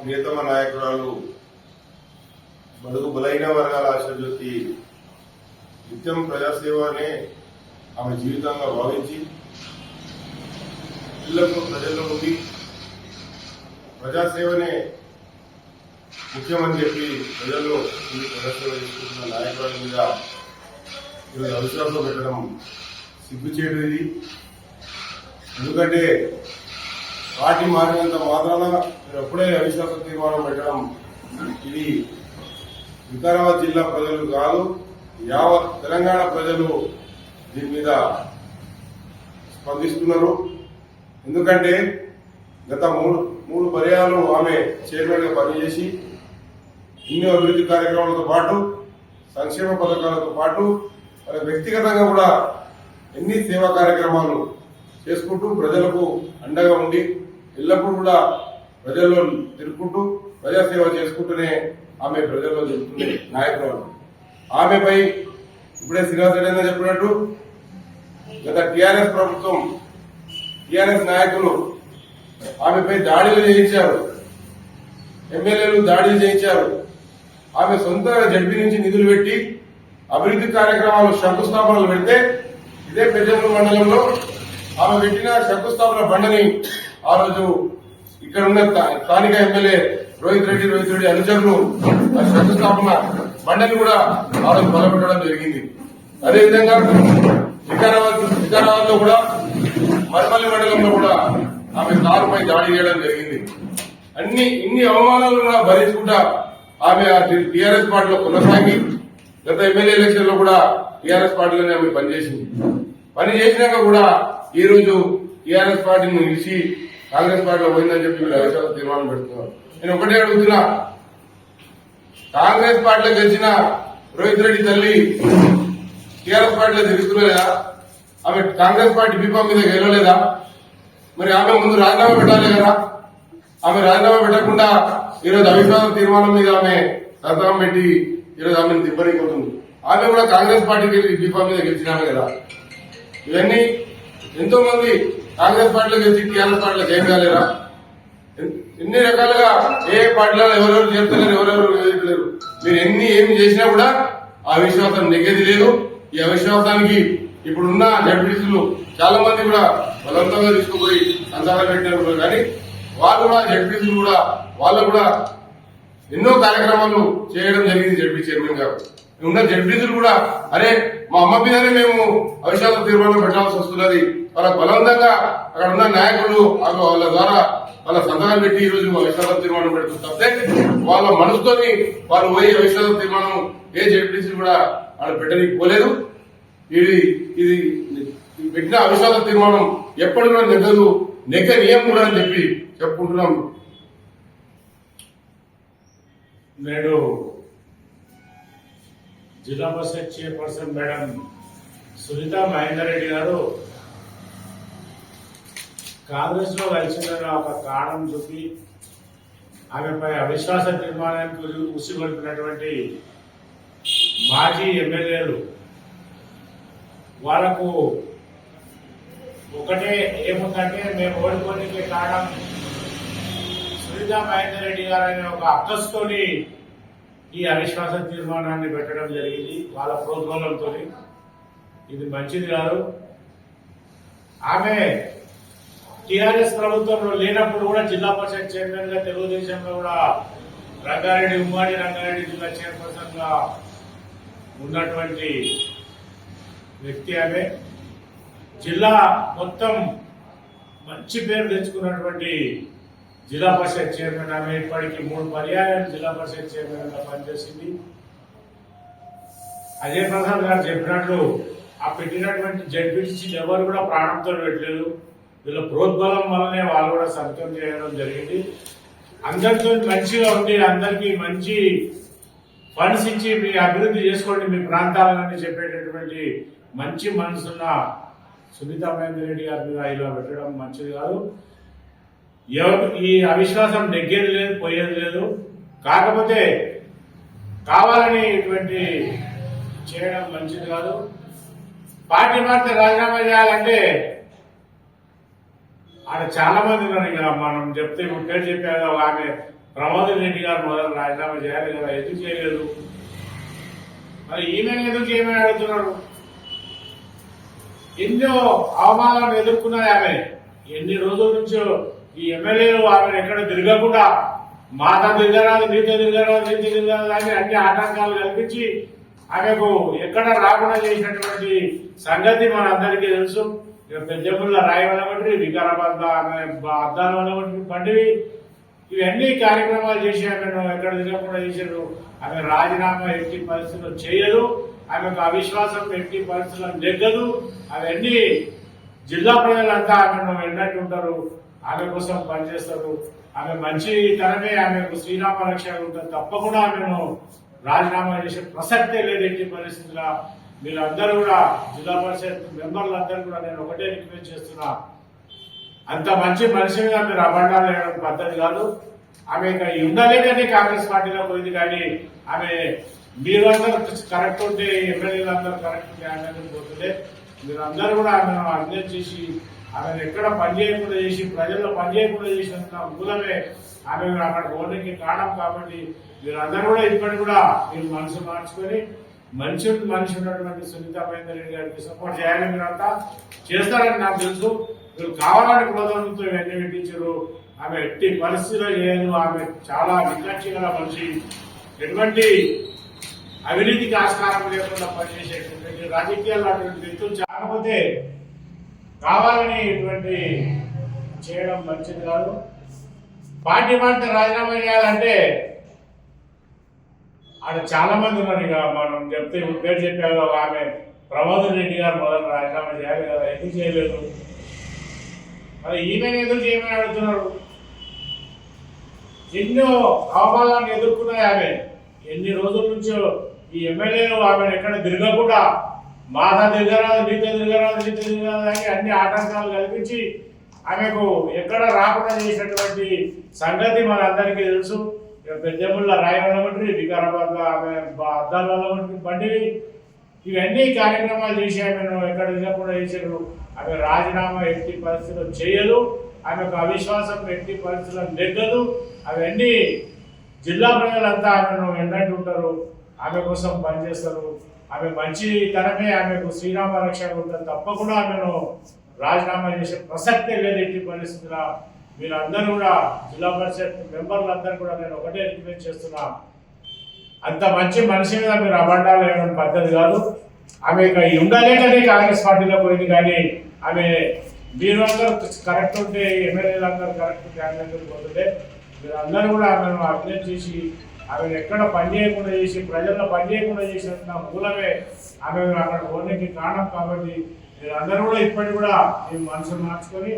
ప్రియతమ నాయకురాలు బడుగు బలైన వర్గాల ఆశాజ్యోతి నిత్యం ప్రజాసేవనే ఆమె జీవితంగా భావించి ఇళ్లకు ప్రజల్లో ఉండి ప్రజాసేవనే ముఖ్యమని చెప్పి ప్రజల్లో ప్రజాసేవ చేసుకుంటున్న నాయకురాల మీద ఈరోజు అవిశ్వాసం పెట్టడం సిగ్గుచేటది. ఎందుకంటే పార్టీ మారినంత మాత్రాన మీరు ఎప్పుడే అవిశ్వాస తీర్మానం పెట్టడం ఇది వికారాబాద్ జిల్లా ప్రజలు కాదు, యావత్ తెలంగాణ ప్రజలు దీని మీద స్పందిస్తున్నారు. ఎందుకంటే గత మూడు పర్యాలు ఆమె చైర్మన్ గా పనిచేసి ఎన్నో అభివృద్ధి కార్యక్రమాలతో పాటు సంక్షేమ పథకాలతో పాటు వాళ్ళ వ్యక్తిగతంగా కూడా ఎన్ని సేవా కార్యక్రమాలు చేసుకుంటూ ప్రజలకు అండగా ఉండి ఎల్లప్పుడూ కూడా ప్రజల్లో తిరుగుకుంటూ ప్రజాసేవ చేసుకుంటూనే ఆమె ప్రజల్లో జరుగుతుంది నాయకురాలు. ఆమెపై ఇప్పుడే శ్రీనివాస్ రెడ్డి చెప్పినట్టు గత టీఆర్ఎస్ ప్రభుత్వం టీఆర్ఎస్ నాయకులు ఆమెపై దాడులు చేయించారు, ఎమ్మెల్యేలు దాడులు చేయించారు. ఆమె సొంతంగా జడ్పీ నుంచి నిధులు పెట్టి అభివృద్ధి కార్యక్రమాలు శంకుస్థాపనలు పెడితే ఇదే పెద్దపల్లి మండలంలో ఆమె పెట్టిన శంకుస్థాపన బండని ఆ రోజు ఇక్కడ ఉన్న స్థానిక ఎమ్మెల్యే రోహిత్ రెడ్డి అనుచరులు ఆ శంకుస్థాపన బండని కూడా ఆ రోజు బలపెట్టడం జరిగింది. అదేవిధంగా వికారాబాద్ లో కూడా మరపల్లి మండలంలో కూడా ఆమె కారుపై దాడి చేయడం జరిగింది. ఇన్ని అవమానాలు కూడా భరించుకుంటా ఆమె టీఆర్ఎస్ పార్టీలో కొనసాగి గత ఎమ్మెల్యే ఎలక్షన్ లో కూడా టీఆర్ఎస్ పార్టీలోనే ఆమె పనిచేసినాక కూడా ఈ రోజు టీఆర్ఎస్ పార్టీని నిలిచి కాంగ్రెస్ పార్టీలో పోయిందని చెప్పి వీళ్ళు అవిశ్వాస తీర్మానం పెడుతున్నారు. నేను ఒకటే అడుగుతున్నా, కాంగ్రెస్ పార్టీలో గెలిచిన రోహిత్ రెడ్డి తల్లి టీఆర్ఎస్ పార్టీలో తిరుగుతున్నలేదా? ఆమె కాంగ్రెస్ పార్టీ బీఫామ్ మీద గెలవలేదా? మరి ఆమె ముందు రాజీనామా పెట్టాలి కదా. ఆమె రాజీనామా పెట్టకుండా ఈరోజు అవిశ్వాస తీర్మానం మీద ఆమె సంతకం పెట్టి ఈరోజు ఆమెను దిబ్బరిపోతుంది. ఆమె కూడా కాంగ్రెస్ పార్టీకి బీఫామ్ మీద గెలిచినామే కదా. ఇవన్నీ ఎంతో మంది కాంగ్రెస్ పార్టీలో గెలిచి టీఆర్ఎస్ పార్టీలో చేయగలేరా? ఎన్ని రకాలుగా ఏ పార్టీలో ఎవరెవరు చేరుతలేరు, ఎవరెవరు చేయట్లేరు. మీరు ఏమి చేసినా కూడా ఆ విశ్వాసం నెగ్గేది లేదు. ఈ అవిశ్వాసానికి ఇప్పుడున్న జడ్పీటీసీలు చాలా మంది కూడా బలవంతంగా తీసుకుపోయి సంతానం పెట్టినారు. కానీ వాళ్ళు కూడా జడ్పీటీసీలు కూడా వాళ్ళు కూడా ఎన్నో కార్యక్రమాలు చేయడం జరిగింది. జడ్పీ చైర్మన్ గారు ఉన్న జడ్పీటీసీలు కూడా అరే మా అమ్మ మీదనే మేము అవిశ్వాస తీర్మానం పెట్టాల్సి వస్తున్నది, వాళ్ళ బలవంతంగా అక్కడ ఉన్న నాయకులు వాళ్ళ ద్వారా వాళ్ళ సంతకాలు పెట్టి ఈ రోజు అవిశ్వాస తీర్మానం పెడుతుంటే వాళ్ళ మనసుతోని వాళ్ళు పోయి అవిశ్వాస తీర్మానం ఏ జడ్పీటీసీ కూడా వాళ్ళు పెట్టడానికి ఇది పెట్టిన అవిశ్వాస తీర్మానం ఎప్పటి కూడా నెగ్గదు, నెగ్గనీయం కూడా అని చెప్పి చెప్పుకుంటున్నాం. నేడు జిల్లా పరిషత్ చైర్పర్సన్ మేడం సునీతా మహేందర్ రెడ్డి గారు కాంగ్రెస్ లో కలిసిందన్న ఒక కారణం చూపి ఆమెపై అవిశ్వాస తీర్మానానికి ఉసిగొల్పినటువంటి మాజీ ఎమ్మెల్యేలు వాళ్లకు ఒకటే ఏముందంటే మేము ఓడిపోనికే కారణం సునీతా మహేందర్ రెడ్డి గారు అనే ఒక అక్కస్తోని ఈ అవిశ్వాస తీర్మానాన్ని పెట్టడం జరిగింది. వాళ్ళ ప్రోద్బలంతో ఇది మంచిది కాదు. ఆమె టీఆర్ఎస్ ప్రభుత్వంలో లేనప్పుడు కూడా జిల్లా పరిషత్ చైర్మన్ గా తెలుగుదేశంలో కూడా ఉమ్మడి రంగారెడ్డి జిల్లా చైర్పర్సన్ గా ఉన్నటువంటి వ్యక్తి. ఆమె జిల్లా మొత్తం మంచి పేరు తెచ్చుకున్నటువంటి జిల్లా పరిషత్ చైర్మన్. ఆమె ఇప్పటికీ 3 పర్యాయాలు జిల్లా పరిషత్ చైర్మన్ గా పనిచేసింది. అజయ్ ప్రసాద్ గారు చెప్పినట్లు ఆ పెట్టినటువంటి జడ్పీటీసీలు ఎవరు కూడా ప్రాణంతో పెట్టలేదు. వీళ్ళ ప్రోద్బలం వల్లనే వాళ్ళు కూడా సొంతం చేయడం జరిగింది. అందరితో మంచిగా ఉండి అందరికీ మంచి ఫండ్స్ ఇచ్చి మీ అభివృద్ధి చేసుకోండి మీ ప్రాంతాలని చెప్పేటటువంటి మంచి మనసున్న సునీతా మహేందర్ రెడ్డి గారి మీద ఇలా పెట్టడం మంచిది కాదు. ఈ అవిశ్వాసం నెగ్గేది లేదు, పోయేది లేదు. కాకపోతే కావాలని ఇటువంటి చేయడం మంచిది కాదు. పార్టీ మారితే రాజీనామా చేయాలంటే ఆడ చాలా మంది ఉన్నారు. ఇక మనం చెప్తే పేరు చెప్పారు. ఆమె ప్రమోద్ రెడ్డి గారు మొదలు రాజీనామా చేయాలి కదా, ఎందుకు చేయలేదు? మరి ఈమెను ఎందుకు చేయమని అడుగుతున్నారు? ఎన్నో అవమానాలను ఎదుర్కొన్నది ఆమె. ఎన్ని రోజుల నుంచో ఈ ఎమ్మెల్యేలు ఆమెను ఎక్కడ తిరగకుండా మాత తిరగరాదు, నీతో తిరగరాదు, నీతో తిరగరాదు అని అన్ని ఆటంకాలు కల్పించి ఆమెకు ఎక్కడ రాకుండా చేసినటువంటి సంగతి మన అందరికీ తెలుసు. పెద్దపుల్ల రాయవలమంటే వికారాబాద్ ఆమె అద్దాల వల్ల పండివి ఇవన్నీ కార్యక్రమాలు చేసి ఆమెను ఎక్కడ తిరగకుండా చేశారు. ఆమె రాజీనామా ఎట్టి పరిస్థితుల్లో చేయదు, ఆమెకు అవిశ్వాసం ఎట్టి పరిస్థితుల్లో నెగ్గదు. అవన్నీ జిల్లా ప్రజలంతా ఆమెను ఎన్నట్టు ఉంటారు, ఆమె కోసం పనిచేస్తారు. ఆమె మంచి తనమే, ఆమెకు శ్రీరామ రక్ష ఉంటుంది. తప్పకుండా ఆమెను రాజీనామా చేసే ప్రసక్తే లేదు ఎట్టి పరిస్థితుల్లో. మీరందరూ కూడా జిల్లా పరిషత్ మెంబర్లందరూ కూడా నేను ఒకటే రిక్వెస్ట్ చేస్తున్నా, అంత మంచి మనిషి మీద మీరు అబండాలు వేయడం పద్ధతి కాదు. ఆమె ఇక్కడ ఉండలేకనే కాంగ్రెస్ పార్టీలో పోయింది, కానీ ఆమె మీరందరూ కరెక్ట్ ఉంటే, ఎమ్మెల్యేలు అందరూ కరెక్ట్ ఉంటే ఆమె పోతుండే. మీరందరూ కూడా ఆమెను అర్థం చేసి ఆమెను ఎక్కడ పనిచేయకుండా చేసి ప్రజల్లో పనిచేయకుండా చేసినంత మూలమే ఆమె అక్కడ ఓన్లకి కావడం. కాబట్టి మీరందరూ కూడా ఇప్పటికి కూడా మీరు మనసు మార్చుకొని మనిషి ఉన్నటువంటి సునీత మహేందర్ రెడ్డి గారికి సపోర్ట్ చేయాలి. మీరంతా చేస్తారని నాకు తెలుసు. మీరు కావాలని క్రోధంతో ఇవన్నీ పెట్టించారు. ఆమె ఎట్టి పరిస్థితిలో చేయదు. ఆమె చాలా నిక్కచ్చి గల మనిషి, ఎటువంటి అవినీతికి ఆస్కారం లేకుండా పనిచేసేటువంటి రాజకీయాల్లో అటువంటి వ్యక్తులు కాకపోతే కావాలని ఇటువంటి చేయడం మంచిది కాదు. పార్టీ మారితే రాజీనామా చేయాలంటే ఆడ చాలా మంది ఉన్నారు. ఇక మనం చెప్తే ఇప్పుడు పేరు చెప్పారు, ఆమె ప్రమోద్ రెడ్డి గారు మొదలు రాజీనామా చేయాలి కదా, ఎందుకు చేయలేదు? మరి ఈమెను ఎందుకు చేయమని అడుగుతున్నారు? ఎన్నో అవమానాలను ఎదుర్కొన్నాయి ఆమె. ఎన్ని రోజుల నుంచో ఈ ఎమ్మెల్యేలు ఆమెను ఎక్కడ తిరగకుండా మాత తిరగరాదు, నీతో తిరగరాదు, నీతో తిరగరాదు అని అన్ని ఆటంకాలు కల్పించి ఆమెకు ఎక్కడ రాకుండా చేసినటువంటి సంగతి మన అందరికీ తెలుసు. పెద్దపుల్ల రాయవలమంటే వికారాబాద్ ఆమె అద్దాల వల్ల పండివి ఇవన్నీ కార్యక్రమాలు చేసి ఆమెను ఎక్కడ తిరగకుండా చేశారు. ఆమె రాజీనామా ఎట్టి పరిస్థితుల్లో చేయదు, ఆమెకు అవిశ్వాసం ఎట్టి పరిస్థితుల్లో నెగ్గదు. అవన్నీ జిల్లా ప్రజలంతా ఆమెను ఎన్నట్టు ఉంటారు, ఆమె కోసం పనిచేస్తారు. ఆమె మంచి తనమే, ఆమెకు శ్రీరామ రక్ష ఉంటుంది. తప్పకుండా ఆమెను రాజీనామా చేసే ప్రసక్తే లేదు ఎట్టి పరిస్థితుల్లో. మీరందరూ కూడా జిల్లా పరిషత్ మెంబర్లందరూ కూడా నేను ఒకటే రిక్వెస్ట్ చేస్తున్నా, అంత మంచి మనిషి మీద మీరు అబండాలు వేయడం పద్ధతి కాదు. ఆమె ఇక ఉండలేకనే కాంగ్రెస్ పార్టీలో పోయింది, కానీ ఆమె మీరు అందరూ కరెక్ట్ ఉంటే, ఎమ్మెల్యేలు అందరూ కరెక్ట్ ఉంటే ఆమె పోతుంటే. మీరందరూ కూడా ఆమెను అర్థం చేసి ఆమెను ఎక్కడ పనిచేయకుండా చేసి ప్రజల్లో పనిచేయకుండా చేసినంత మూలమే ఆమె అక్కడ ఓన్లకి కారణం. కాబట్టి మీరందరూ కూడా ఇప్పటికి కూడా మీ మనసును మార్చుకొని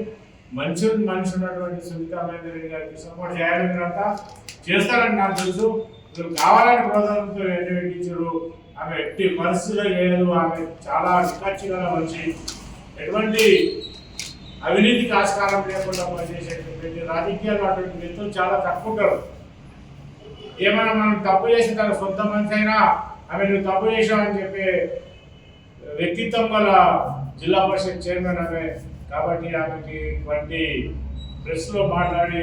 మనిషి ఉన్నటువంటి సునీత మహేందర్ రెడ్డి గారికి సపోర్ట్ చేయాలి. మీరంతా చేస్తారని నాకు తెలుసు. మీరు కావాలని క్రోధంతో ఎన్ని పెట్టించారు. ఆమె ఎట్టి పరిస్థితిలో చేయదు. ఆమె చాలా నిక్కచ్చి గల మనిషి, ఎటువంటి అవినీతికి ఆస్కారం లేకుండా పనిచేసేటువంటి రాజకీయాల్లో అటువంటి వ్యక్తులు చాలా తక్కువ ఉంటారు. ఏమైనా మనం తప్పు చేసిన తన సొంత మనిషి అయినా ఆమె నువ్వు తప్పు చేసావని చెప్పే వ్యక్తిత్వం గల జిల్లా పరిషత్ చైర్మన్ ఆమె. కాబట్టి ఆమెకి ఇటువంటి ప్రెస్లో మాట్లాడి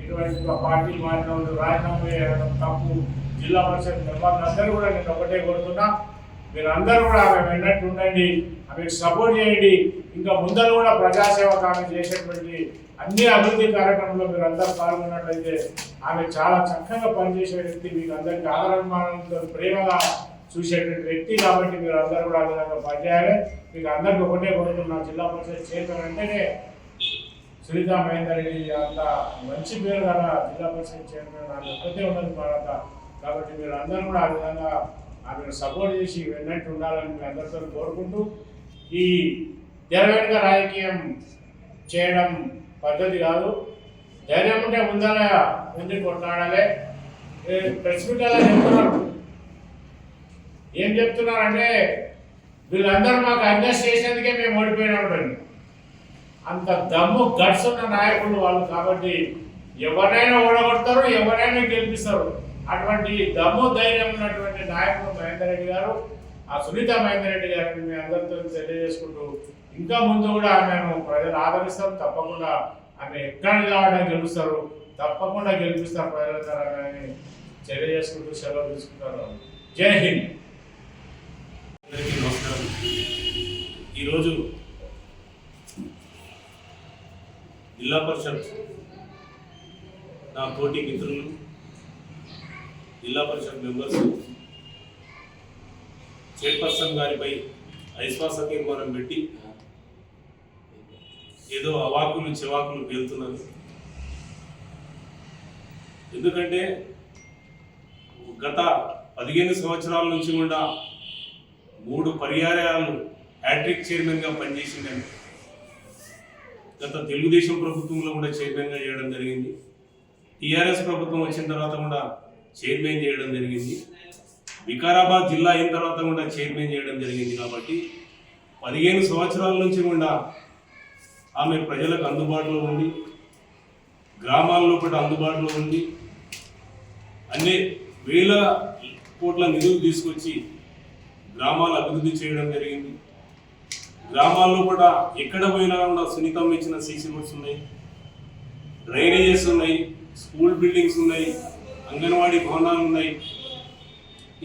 ఇటువంటి పార్టీ మాట్లాడు రాజీనామా చేయడం తప్పు. జిల్లా పరిషత్ మెంబర్లందరూ కూడా నేను ఒకటే కోరుతున్నా, మీరందరూ కూడా ఆమె విన్నట్టు ఉండండి, ఆమెకు సపోర్ట్ చేయండి. ఇంకా ముందర కూడా ప్రజాసేవకు ఆమె చేసేటువంటి అన్ని అభివృద్ధి కార్యక్రమంలో మీరు అందరూ పాల్గొన్నట్లయితే ఆమె చాలా చక్కగా పనిచేసే వ్యక్తి, మీకు అందరికీ ఆదరణమానంతో ప్రేమగా చూసేటువంటి వ్యక్తి. కాబట్టి మీరు అందరూ కూడా ఆ విధంగా పనిచేయాలి. మీకు అందరికీ ఒకటే కోరుతున్నా, జిల్లా పరిషత్ చైర్మన్ అంటేనే సునీత మహేందర్ రెడ్డి అంత మంచి పేరు గల జిల్లా పరిషత్ చైర్మన్ ఆమె ఒక్కటే ఉన్నది భారత. కాబట్టి మీరు అందరూ కూడా ఆ విధంగా ఆమెను సపోర్ట్ చేసి విన్నట్టు ఉండాలని మీ అందరితో కోరుకుంటూ, ఈ తెరవెనుక రాజకీయం చేయడం పద్ధతి కాదు. ధైర్యం ఉంటే ముందర ముందు కొట్లాడాలి. ప్రెస్ మీట్ అలా చెప్తున్నారు. ఏం చెప్తున్నారంటే వీళ్ళందరూ మాకు అడ్జస్ట్ చేసేందుకే మేము ఓడిపోయినాం. అంత దమ్ము గట్స్ ఉన్న నాయకులు వాళ్ళు. కాబట్టి ఎవరైనా ఓడగొడతారు, ఎవరైనా గెలిపిస్తారు. అటువంటి దమ్ము ధైర్యం ఉన్నటువంటి నాయకుడు మహేందర్ రెడ్డి గారు, ఆ సునీత మహేందర్ రెడ్డి గారిని మీ అందరితో తెలియజేసుకుంటూ, ఇంకా ముందు కూడా ఆమెను ప్రజలు ఆదరిస్తారు. తప్పకుండా ఆమె ఎక్కడ నిలబడడం గెలుస్తారు. తప్పకుండా గెలిపిస్తాం ప్రజలని తెలియజేసుకుంటూ సెలవు తీసుకుంటారు. జై హింద్. అందరికీ నమస్కారం. ఈరోజు జిల్లా పరిషత్ నా తోటి మిత్రులు, జిల్లా పరిషత్ మెంబర్స్ చైర్పర్సన్ గారిపై అవిశ్వాస తీర్మానం పెట్టి ఏదో అవాకులు చెవాకులు పేలుతున్నారు. ఎందుకంటే గత 15 సంవత్సరాల నుంచి కూడా 3 పర్యాయాలు హ్యాట్రిక్ చైర్మన్గా పనిచేసిందని, గత తెలుగుదేశం ప్రభుత్వంలో కూడా చైర్మన్గా చేయడం జరిగింది. టీఆర్ఎస్ ప్రభుత్వం వచ్చిన తర్వాత కూడా చైర్మన్ చేయడం జరిగింది. వికారాబాద్ జిల్లా అయిన తర్వాత కూడా చైర్మన్ చేయడం జరిగింది. కాబట్టి 15 సంవత్సరాల నుంచి కూడా ఆమె ప్రజలకు అందుబాటులో ఉండి, గ్రామాల్లో కూడా అందుబాటులో ఉండి, అన్ని వేల కోట్ల నిధులు తీసుకొచ్చి గ్రామాలు అభివృద్ధి చేయడం జరిగింది. గ్రామాల్లో కూడా ఎక్కడ పోయినా కూడా సున్నితం ఇచ్చిన సీసీ రోడ్స్ ఉన్నాయి, డ్రైనేజెస్ ఉన్నాయి, స్కూల్ బిల్డింగ్స్ ఉన్నాయి, అంగన్వాడీ భవనాలు ఉన్నాయి.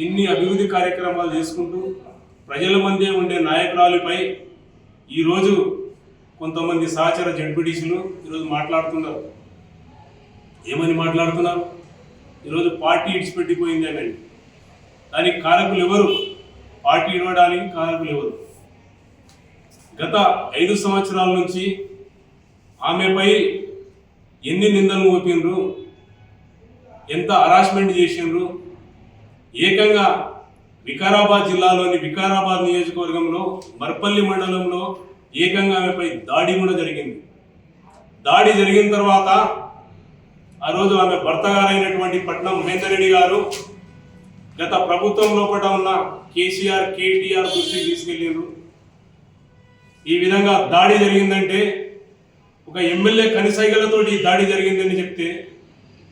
ఇన్ని అభివృద్ధి కార్యక్రమాలు చేసుకుంటూ ప్రజల మధ్య ఉండే నాయకురాలిపై ఈరోజు కొంతమంది సహచర జడ్పీటీసీలు ఈరోజు మాట్లాడుతున్నారు. ఏమని మాట్లాడుతున్నారు? ఈరోజు పార్టీ ఇడిచిపెట్టిపోయింది అని. దానికి కారకులు ఎవరు? పార్టీ ఇవ్వడానికి కారకులు ఎవరు? గత 5 సంవత్సరాల నుంచి ఆమెపై ఎన్ని నిందలు మోపినరు, ఎంత హరాస్మెంట్ చేసిండ్రు. ఏకంగా వికారాబాద్ జిల్లాలోని వికారాబాద్ నియోజకవర్గంలో మర్పల్లి మండలంలో ఏకంగా ఆమెపై దాడి కూడా జరిగింది. దాడి జరిగిన తర్వాత ఆ రోజు ఆమె భర్త గారైనటువంటి పట్నం మహేందర్ రెడ్డి గారు గత ప్రభుత్వం లోపల ఉన్న కేసీఆర్, కేటీఆర్ దృష్టికి తీసుకెళ్ళారు. ఈ విధంగా దాడి జరిగిందంటే ఒక ఎమ్మెల్యే కనిసైగలతోటి దాడి జరిగిందని చెప్తే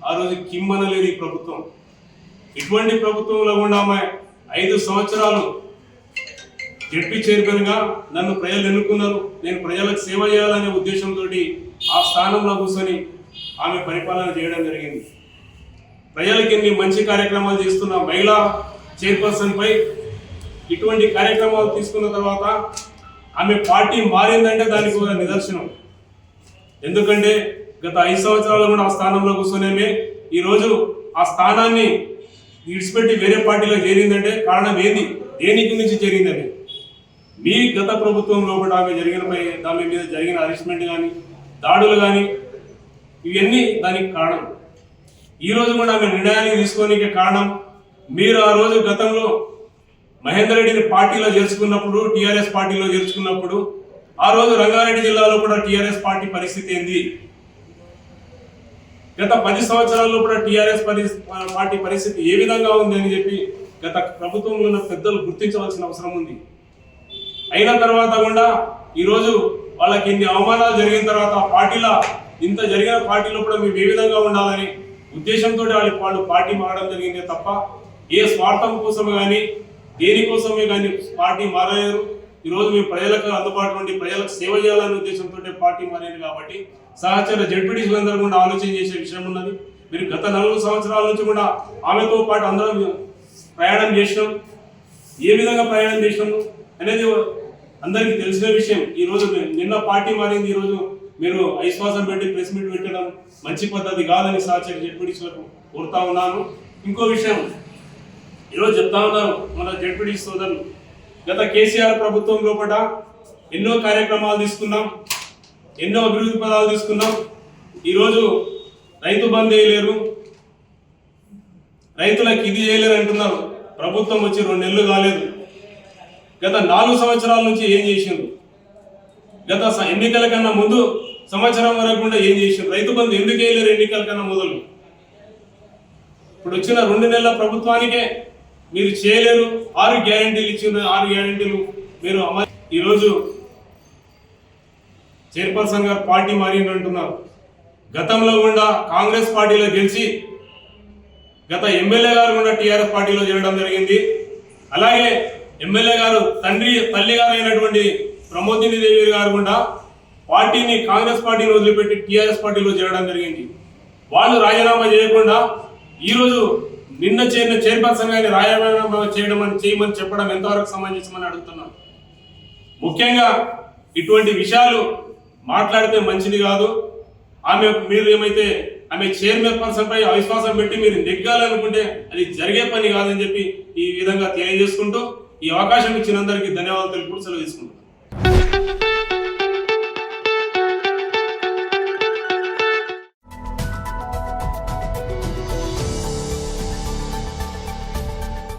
ఆ రోజు కిమ్మనలేదు ఈ ప్రభుత్వం. ఇటువంటి ప్రభుత్వంలో కూడా ఆమె 5 సంవత్సరాలు జడ్పీ చైర్మన్గా నన్ను ప్రజలు ఎన్నుకున్నారు, నేను ప్రజలకు సేవ చేయాలనే ఉద్దేశంతో ఆ స్థానంలో కూర్చొని ఆమె పరిపాలన చేయడం జరిగింది. ప్రజలకు ఎన్ని మంచి కార్యక్రమాలు చేస్తున్న మహిళా చైర్పర్సన్ పై ఇటువంటి కార్యక్రమాలు తీసుకున్న తర్వాత ఆమె పార్టీ మారిందంటే దానికి ఒక నిదర్శనం. ఎందుకంటే గత 5 సంవత్సరాలు కూడా ఆ స్థానంలో కూర్చొనేమే ఈరోజు ఆ స్థానాన్ని విడిచిపెట్టి వేరే పార్టీలో చేరిందంటే కారణం ఏంది? దేనికి నుంచి చేరిందని మీ గత ప్రభుత్వంలో కూడా ఆమె మీద జరిగిన హరాస్మెంట్ కానీ, దాడులు కానీ, ఇవన్నీ దానికి కారణం. ఈరోజు కూడా ఆమె నిర్ణయాన్ని తీసుకోనికి కారణం మీరు ఆ రోజు గతంలో మహేందర్ రెడ్డిని పార్టీలో చేర్చుకున్నప్పుడు, టీఆర్ఎస్ పార్టీలో చేర్చుకున్నప్పుడు ఆ రోజు రంగారెడ్డి జిల్లాలో కూడా టీఆర్ఎస్ పార్టీ పరిస్థితి ఏంది? గత 10 సంవత్సరాల్లో కూడా టీఆర్ఎస్ పార్టీ పరిస్థితి ఏ విధంగా ఉంది అని చెప్పి గత ప్రభుత్వంలో ఉన్న పెద్దలు గుర్తించవలసిన అవసరం ఉంది. అయిన తర్వాత కూడా ఈరోజు వాళ్ళకి ఇన్ని అవమానాలు జరిగిన తర్వాత పార్టీలో ఇంత జరిగిన పార్టీలో కూడా మేము ఏ విధంగా ఉండాలని ఉద్దేశంతో వాళ్ళు పార్టీ మారడం జరిగిందే తప్ప ఏ స్వార్థం కోసం కానీ దేనికోసమే కానీ పార్టీ మారలేరు. ఈరోజు మేము ప్రజలకు అందుబాటులో ఉండి ప్రజలకు సేవ చేయాలనే ఉద్దేశంతో పార్టీ మారేది. కాబట్టి సహచర జడ్పీటీసీలందరూ కూడా ఆలోచన చేసే విషయం ఉన్నది. మీరు గత 4 సంవత్సరాల నుంచి కూడా ఆమెతో పాటు అందరం ప్రయాణం చేసినాం. ఏ విధంగా ప్రయాణం చేసినాము అనేది అందరికీ తెలిసిన విషయం. ఈరోజు నిన్న పార్టీ మారింది, ఈరోజు మీరు అవిశ్వాసం పెట్టి ప్రెస్ మీట్ పెట్టడం మంచి పద్ధతి కాదని సహచర జడ్పీటీసీలకు కోరుతా ఉన్నాను. ఇంకో విషయం ఈరోజు చెప్తా ఉన్నారు మన జడ్పీటీసీ సోదరులు, గత కేసీఆర్ ప్రభుత్వం లోపల ఎన్నో కార్యక్రమాలు తీసుకున్నాం, ఎన్నో అభివృద్ధి పదాలు తీసుకున్నాం. ఈరోజు రైతు బంద్ చేయలేరు, రైతులకు ఇది చేయలేరు అంటున్నారు. ప్రభుత్వం వచ్చి 2 నెలలు కాలేదు. గత 4 సంవత్సరాల నుంచి ఏం చేసిండ్రు? గత ఎన్నికల కన్నా ముందు సంవత్సరం వరకు కూడా ఏం చేసిండ్రు? రైతు బంధు ఎందుకు వేయలేరు ఎన్నికల కన్నా మొదలు? ఇప్పుడు వచ్చిన 2 నెలల ప్రభుత్వానికే మీరు చేయలేరు. 6 గ్యారెంటీలు ఇచ్చిన 6 గ్యారెంటీలు మీరు అమలు. ఈరోజు చైర్పర్సన్ గారు పార్టీ మారింది అంటున్నారు. గతంలో కూడా కాంగ్రెస్ పార్టీలో గెలిచి గత ఎమ్మెల్యే గారు కూడా టీఆర్ఎస్ పార్టీలో చేరడం జరిగింది. అలాగే ఎమ్మెల్యే గారు తల్లి గారు అయినటువంటి ప్రమోదిని దేవి గారు కూడా పార్టీని కాంగ్రెస్ పార్టీని వదిలిపెట్టి టీఆర్ఎస్ పార్టీలో చేరడం జరిగింది. వాళ్ళు రాజీనామా చేయకుండా ఈరోజు నిన్న చేరిన చైర్పర్సన్ గారిని రాజీనామా చేయమని చెప్పడం ఎంతవరకు సమంజసమని అడుగుతున్నాను. ముఖ్యంగా ఇటువంటి విషయాలు మాట్లాడితే మంచిది కాదు. మీరు ఏమైతే ఆమె చైర్పర్సన్ పై అవిశ్వాసం పెట్టి మీరు నెగ్గాలనుకుంటే అది జరిగే పని కాదని చెప్పి ఈ విధంగా తెలియజేసుకుంటూ ఈ అవకాశం ఇచ్చినందరికీ ధన్యవాదాలు తెలుపుతూ సెలవు తీసుకుంటున్నాను.